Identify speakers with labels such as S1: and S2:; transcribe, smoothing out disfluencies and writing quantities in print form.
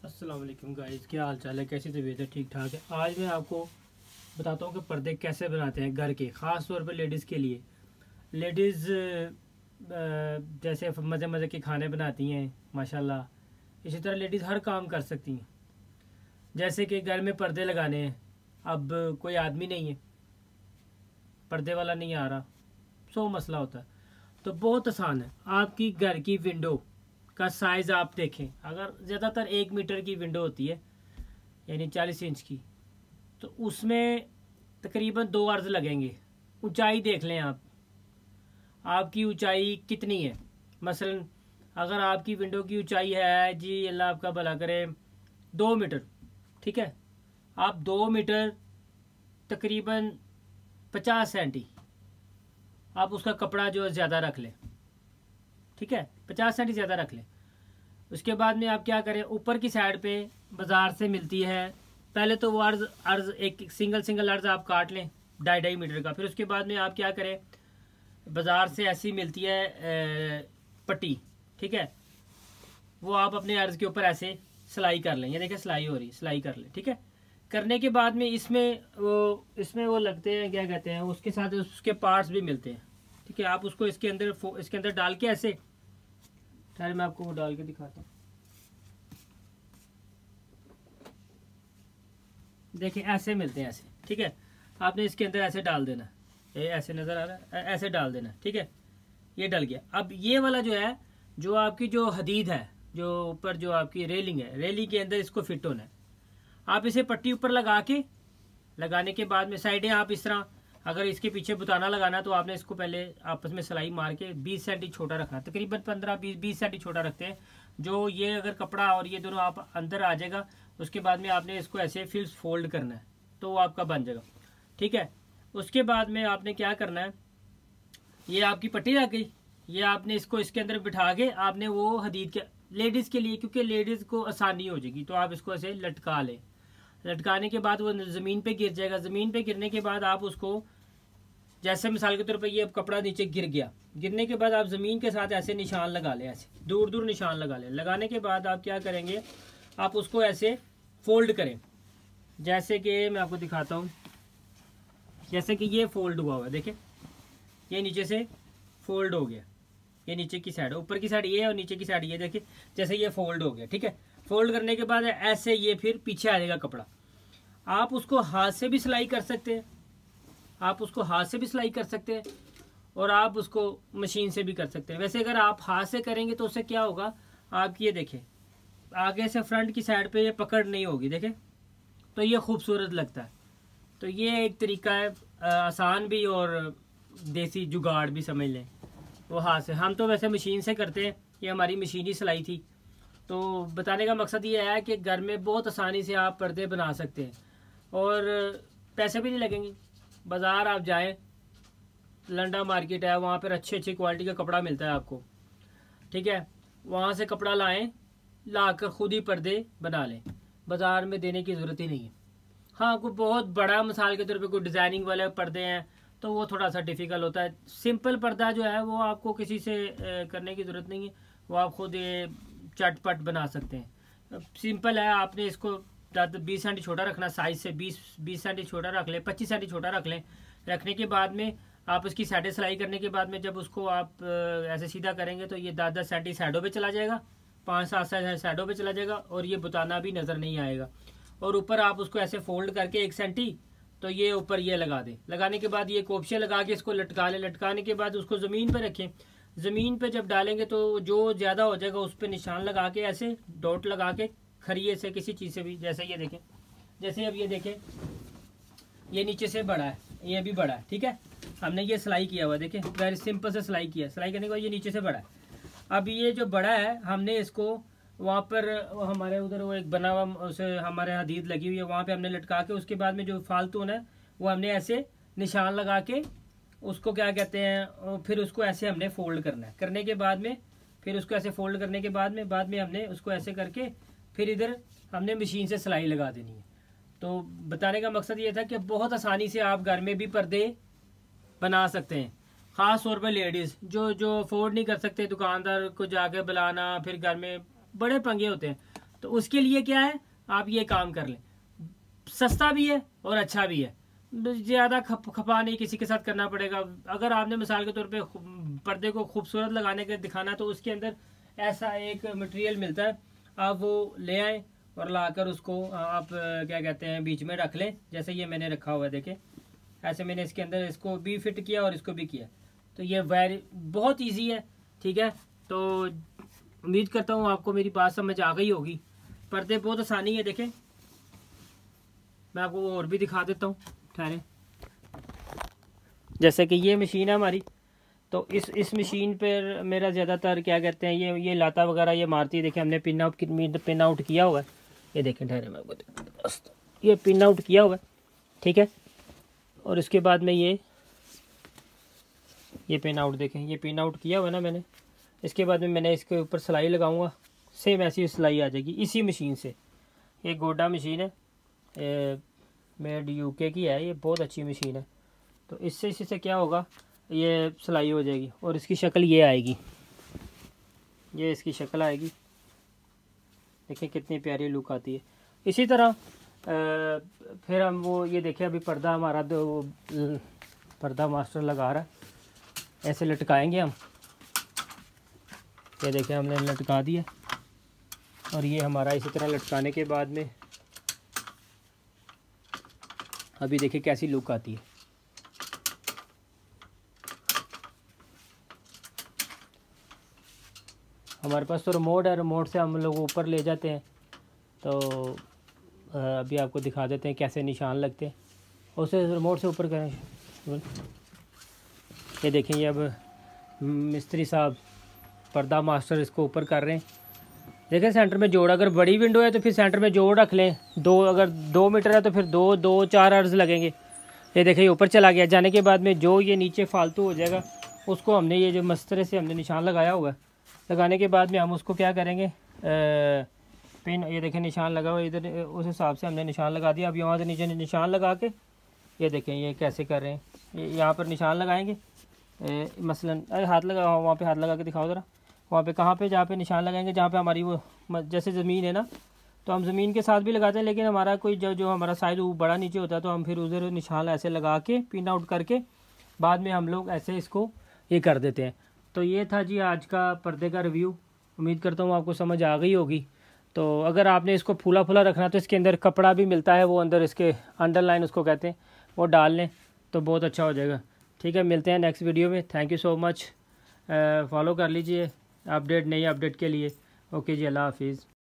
S1: अस्सलाम वालेकुम गाइस, क्या हाल चाल है, कैसी तबीयत है? ठीक ठाक है। आज मैं आपको बताता हूँ कि पर्दे कैसे बनाते हैं घर के, ख़ास तौर पर लेडीज़ के लिए। लेडीज़ जैसे मज़े मज़े के खाने बनाती हैं माशाल्लाह, इसी तरह लेडीज़ हर काम कर सकती हैं। जैसे कि घर में पर्दे लगाने हैं, अब कोई आदमी नहीं है, पर्दे वाला नहीं आ रहा, सो मसला होता है। तो बहुत आसान है। आपकी घर की विंडो का साइज़ आप देखें, अगर ज़्यादातर 1 मीटर की विंडो होती है यानी 40 इंच की, तो उसमें तकरीबन 2 अर्ज़ लगेंगे। ऊंचाई देख लें आप, आपकी ऊंचाई कितनी है। मसलन अगर आपकी विंडो की ऊंचाई है जी, अल्लाह आपका भला करे, 2 मीटर, ठीक है। आप 2 मीटर तकरीबन 50 सेंटी आप उसका कपड़ा जो है ज़्यादा रख लें, ठीक है, 50 सेंटी ज़्यादा रख लें। उसके बाद में आप क्या करें, ऊपर की साइड पे बाज़ार से मिलती है, पहले तो वो अर्ज़ एक सिंगल अर्ज़ आप काट लें 2.5 मीटर का। फिर उसके बाद में आप क्या करें, बाज़ार से ऐसी मिलती है पट्टी, ठीक है, वो आप अपने अर्ज़ के ऊपर ऐसे सिलाई कर लें। ये देखिए सिलाई हो रही, सिलाई कर लें, ठीक है। करने के बाद में इसमें वो लगते हैं, क्या कहते हैं, उसके साथ उसके पार्ट्स भी मिलते हैं, ठीक है। आप उसको इसके अंदर डाल के ऐसे, ठहरे मैं आपको वो डाल के दिखाता हूँ। देखिए ऐसे मिलते हैं, ऐसे, ठीक है। आपने इसके अंदर ऐसे डाल देना, ये ऐसे नज़र आ रहा है, ऐसे डाल देना, ठीक है। ये डल गया। अब ये वाला जो है, जो आपकी जो हदीद है, जो ऊपर जो आपकी रेलिंग है, रेलिंग के अंदर इसको फिट होना है। आप इसे पट्टी ऊपर लगाने के बाद में साइडें आप इस तरह, अगर इसके पीछे बुताना लगाना तो आपने इसको पहले आपस में सिलाई मार के 20 सेंटी छोटा रखना, तकरीबन 15-20 सेंटी छोटा रखते हैं। जो ये अगर कपड़ा और ये दोनों आप अंदर आ जाएगा, उसके बाद में आपने इसको ऐसे फिर फोल्ड करना है, तो वो आपका बन जाएगा, ठीक है। उसके बाद में आपने क्या करना है, ये आपकी पट्टी लग गई, ये आपने इसको इसके अंदर बिठा के आपने वो हदीद के, लेडीज़ के लिए, क्योंकि लेडीज़ को आसानी हो जाएगी, तो आप इसको ऐसे लटका लें। लटकाने के बाद वो ज़मीन पे गिर जाएगा। ज़मीन पे गिरने के बाद आप उसको, जैसे मिसाल के तौर पे ये कपड़ा नीचे गिर गया, गिरने के बाद आप ज़मीन के साथ ऐसे निशान लगा लें, ऐसे दूर दूर निशान लगा लें। लगाने के बाद आप क्या करेंगे, आप उसको ऐसे फोल्ड करें, जैसे कि मैं आपको दिखाता हूँ। जैसे कि ये फोल्ड हुआ है, देखें, ये नीचे से फोल्ड हो गया, ये नीचे की साइड, ऊपर की साइड ये और नीचे की साइड ये, देखिए जैसे ये फोल्ड हो गया, ठीक है। फोल्ड करने के बाद ऐसे ये फिर पीछे आ जाएगा कपड़ा। आप उसको हाथ से भी सिलाई कर सकते हैं, आप उसको हाथ से भी सिलाई कर सकते हैं, और आप उसको मशीन से भी कर सकते हैं। वैसे अगर आप हाथ से करेंगे तो उससे क्या होगा, आपकी ये देखें, आगे से फ्रंट की साइड पे ये पकड़ नहीं होगी, देखें, तो ये खूबसूरत लगता है। तो ये एक तरीका है, आसान भी और देसी जुगाड़ भी समझ लें। वो हाथ से, हम तो वैसे मशीन से करते हैं, ये हमारी मशीनी सिलाई थी। तो बताने का मकसद ये है कि घर में बहुत आसानी से आप पर्दे बना सकते हैं और पैसे भी नहीं लगेंगे। बाज़ार आप जाएं, लंडा मार्केट है, वहाँ पर अच्छी क्वालिटी का कपड़ा मिलता है आपको, ठीक है। वहाँ से कपड़ा लाएं, लाकर खुद ही पर्दे बना लें, बाज़ार में देने की ज़रूरत ही नहीं है। हाँ, कोई बहुत बड़ा मिसाल के तौर पे कोई डिज़ाइनिंग वाले पर्दे हैं तो वो थोड़ा सा डिफ़िकल्ट होता है। सिंपल पर्दा जो है वो आपको किसी से करने की ज़रूरत नहीं है, वो आप खुद चटपट बना सकते हैं। सिंपल है, आपने इसको 20 सेंटी छोटा रखना, साइज से 20 सेंटी छोटा रख लें, 25 सेंटी छोटा रख लें। रखने के बाद में आप उसकी साइडें सिलाई करने के बाद में जब उसको आप ऐसे सीधा करेंगे तो ये 10-10 सेंटी साइडों पे चला जाएगा, 5-7 साइडों पे चला जाएगा, और ये बुताना भी नज़र नहीं आएगा। और ऊपर आप उसको ऐसे फोल्ड करके 1 सेंटी, तो ये ऊपर ये लगा दें। लगाने के बाद ये कोपशे लगा के इसको लटका लें। लटकाने के बाद उसको ज़मीन पर रखें। ज़मीन पे जब डालेंगे तो जो ज़्यादा हो जाएगा उस पर निशान लगा के ऐसे डॉट लगा के खरिये से किसी चीज़ से भी, जैसे ये देखें, जैसे अब ये देखें, ये नीचे से बड़ा है, ये भी बड़ा है, ठीक है। हमने ये सिलाई किया हुआ, देखें, वेरी सिंपल से सिलाई किया। सिलाई करने के बाद ये नीचे से बड़ा है। अब ये जो बड़ा है, हमने इसको वहाँ पर हमारे उधर वो एक बना हुआ, उसे हमारे हदीद लगी हुई है, वहाँ पे हमने लटका के उसके बाद में जो फालतू है वो हमने ऐसे निशान लगा के उसको क्या कहते हैं, फिर उसको ऐसे हमने फोल्ड करना है। करने के बाद में फिर उसको ऐसे फोल्ड करने के बाद में हमने उसको ऐसे करके फिर इधर हमने मशीन से सिलाई लगा देनी है। तो बताने का मकसद ये था कि बहुत आसानी से आप घर में भी पर्दे बना सकते हैं, ख़ास तौर पर लेडीज़ जो अफोर्ड नहीं कर सकते, दुकानदार को जाके बुलाना, फिर घर में बड़े पंगे होते हैं। तो उसके लिए क्या है, आप ये काम कर लें, सस्ता भी है और अच्छा भी है, ज़्यादा खपा नहीं किसी के साथ करना पड़ेगा। अगर आपने मिसाल के तौर पे पर्दे को खूबसूरत लगाने के दिखाना तो उसके अंदर ऐसा एक मटेरियल मिलता है, आप वो ले आए और लाकर उसको आप क्या कहते हैं बीच में रख लें, जैसे ये मैंने रखा हुआ है देखें, ऐसे मैंने इसके अंदर इसको भी फिट किया और इसको भी किया, तो ये बहुत ईजी है। ठीक है, तो उम्मीद करता हूँ आपको मेरी बात समझ आ गई होगी। पर्दे बहुत आसानी है, देखें मैं आपको और भी दिखा देता हूँ, ठहरे। जैसे कि ये मशीन है हमारी, तो इस मशीन पर मेरा ज़्यादातर क्या कहते हैं ये लाता वगैरह ये मारती है। देखें हमने पिन आउट किया हुआ है, ये देखें ठहरे मैं आपको, ये पिन आउट किया हुआ है। ठीक है, और इसके बाद में ये पिन आउट देखें, ये पिन आउट किया हुआ है ना मैंने। इसके बाद में मैंने इसके ऊपर सिलाई लगाऊंगा, सेम ऐसी सिलाई आ जाएगी इसी मशीन से। ये गोडा मशीन है, मेड यूके की है, ये बहुत अच्छी मशीन है। तो इससे क्या होगा, ये सिलाई हो जाएगी और इसकी शक्ल ये आएगी, ये इसकी शक्ल आएगी। देखें कितनी प्यारी लुक आती है। इसी तरह फिर हम वो ये देखें अभी पर्दा हमारा पर्दा मास्टर लगा रहा है, ऐसे लटकाएंगे हम, ये देखें हमने लटका दिया। और ये हमारा इसी तरह लटकाने के बाद में अभी देखिए कैसी लुक आती है। हमारे पास तो रिमोट है, रिमोट से हम लोग ऊपर ले जाते हैं। तो अभी आपको दिखा देते हैं कैसे निशान लगते हैं, उसे रिमोट से ऊपर करें। ये देखें, ये अब मिस्त्री साहब पर्दा मास्टर इसको ऊपर कर रहे हैं। देखें सेंटर में जोड़, अगर बड़ी विंडो है तो फिर सेंटर में जोड़ रख लें, अगर 2 मीटर है तो फिर 4 अर्ज लगेंगे। ये देखें ये ऊपर चला गया, जाने के बाद में जो ये नीचे फालतू हो जाएगा उसको हमने ये जो मस्तरे से हमने निशान लगाया हुआ है, लगाने के बाद में हम उसको क्या करेंगे, पिन, ये देखें निशान लगा हुआ इधर, उस हिसाब से हमने निशान लगा दिया। अब यहाँ से नीचे निशान लगा के ये देखें ये कैसे कर रहे हैं, यहाँ पर निशान लगाएंगे। मसलन हाथ लगा, वहाँ पे हाथ लगा के दिखाओ ज़रा, वहाँ पे कहाँ पे, जहाँ पे निशान लगाएंगे, जहाँ पे हमारी वो जैसे ज़मीन है ना, तो हम ज़मीन के साथ भी लगाते हैं, लेकिन हमारा कोई जो हमारा साइज़ बड़ा नीचे होता है तो हम फिर उधर निशान ऐसे लगा के पिन आउट करके बाद में हम लोग ऐसे इसको ये कर देते हैं। तो ये था जी आज का पर्दे का रिव्यू। उम्मीद करता हूँ आपको समझ आ गई होगी। तो अगर आपने इसको फूला फूला रखना तो इसके अंदर कपड़ा भी मिलता है, वो अंदर इसके अंडरलाइन उसको कहते हैं, वो डाल लें तो बहुत अच्छा हो जाएगा। ठीक है, मिलते हैं नेक्स्ट वीडियो में। Thank you so much, follow कर लीजिए अपडेट, नई अपडेट के लिए। ओके जी, अल्लाह हाफिज़।